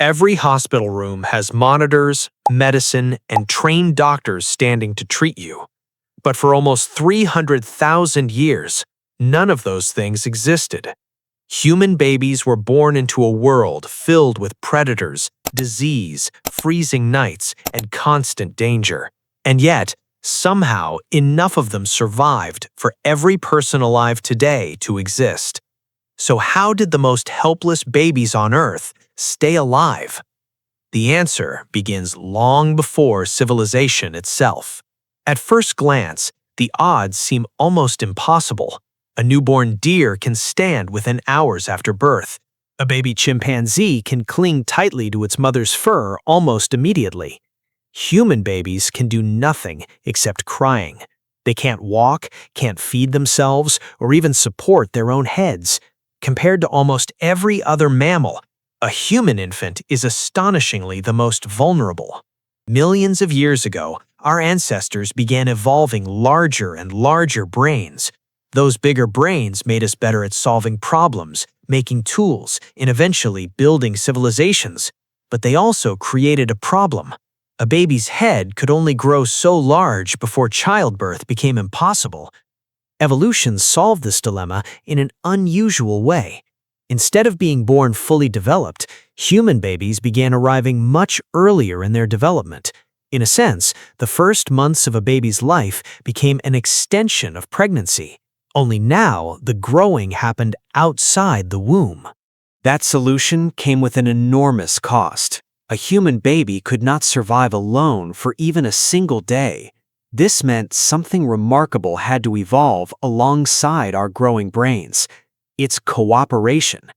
Every hospital room has monitors, medicine, and trained doctors standing to treat you. But for almost 300,000 years, none of those things existed. Human babies were born into a world filled with predators, disease, freezing nights, and constant danger. And yet, somehow, enough of them survived for every person alive today to exist. So how did the most helpless babies on Earth stay alive? The answer begins long before civilization itself. At first glance, the odds seem almost impossible. A newborn deer can stand within hours after birth. A baby chimpanzee can cling tightly to its mother's fur almost immediately. Human babies can do nothing except crying. They can't walk, can't feed themselves, or even support their own heads. Compared to almost every other mammal, a human infant is astonishingly the most vulnerable. Millions of years ago, our ancestors began evolving larger and larger brains. Those bigger brains made us better at solving problems, making tools, and eventually building civilizations. But they also created a problem. A baby's head could only grow so large before childbirth became impossible. Evolution solved this dilemma in an unusual way. Instead of being born fully developed, human babies began arriving much earlier in their development. In a sense, the first months of a baby's life became an extension of pregnancy. Only now, the growing happened outside the womb. That solution came with an enormous cost. A human baby could not survive alone for even a single day. This meant something remarkable had to evolve alongside our growing brains. It's cooperation.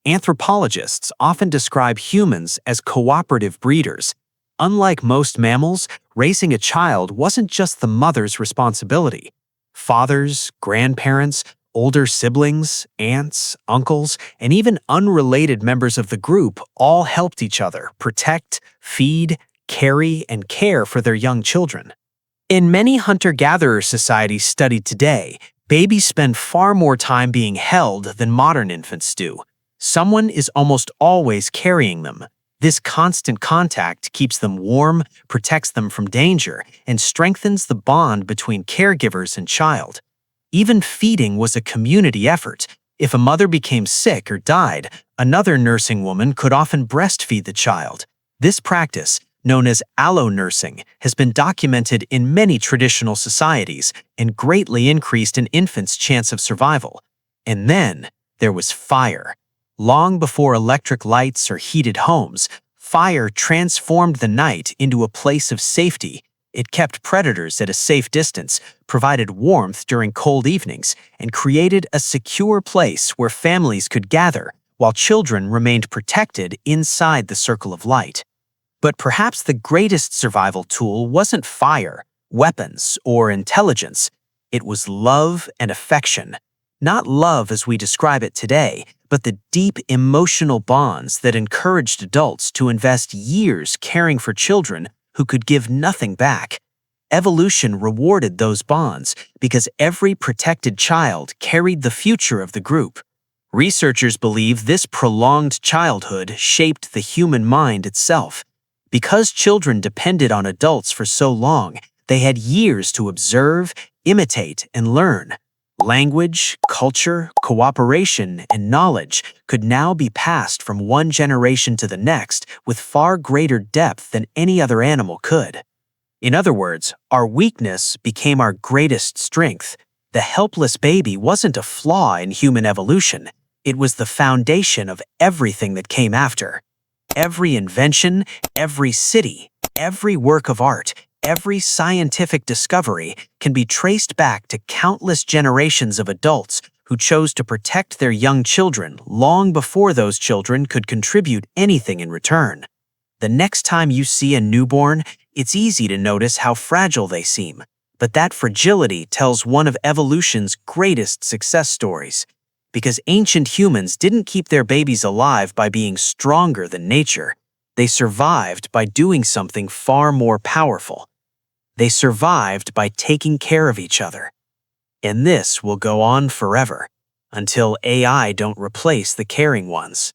Anthropologists often describe humans as cooperative breeders. Unlike most mammals, raising a child wasn't just the mother's responsibility. Fathers, grandparents, older siblings, aunts, uncles, and even unrelated members of the group all helped each other protect, feed, carry, and care for their young children. In many hunter-gatherer societies studied today, babies spend far more time being held than modern infants do. Someone is almost always carrying them. This constant contact keeps them warm, protects them from danger, and strengthens the bond between caregivers and child. Even feeding was a community effort. If a mother became sick or died, another nursing woman could often breastfeed the child. This practice, known as allonursing, has been documented in many traditional societies and greatly increased an infant's chance of survival. And then there was fire. Long before electric lights or heated homes, fire transformed the night into a place of safety. It kept predators at a safe distance, provided warmth during cold evenings, and created a secure place where families could gather while children remained protected inside the circle of light. But perhaps the greatest survival tool wasn't fire, weapons, or intelligence. It was love and affection. Not love as we describe it today, but the deep emotional bonds that encouraged adults to invest years caring for children who could give nothing back. Evolution rewarded those bonds because every protected child carried the future of the group. Researchers believe this prolonged childhood shaped the human mind itself. Because children depended on adults for so long, they had years to observe, imitate, and learn. Language, culture, cooperation, and knowledge could now be passed from one generation to the next with far greater depth than any other animal could. In other words, our weakness became our greatest strength. The helpless baby wasn't a flaw in human evolution. It was the foundation of everything that came after. Every invention, every city, every work of art, every scientific discovery can be traced back to countless generations of adults who chose to protect their young children long before those children could contribute anything in return. The next time you see a newborn, it's easy to notice how fragile they seem, but that fragility tells one of evolution's greatest success stories. Because ancient humans didn't keep their babies alive by being stronger than nature. They survived by doing something far more powerful. They survived by taking care of each other. And this will go on forever, until AI don't replace the caring ones.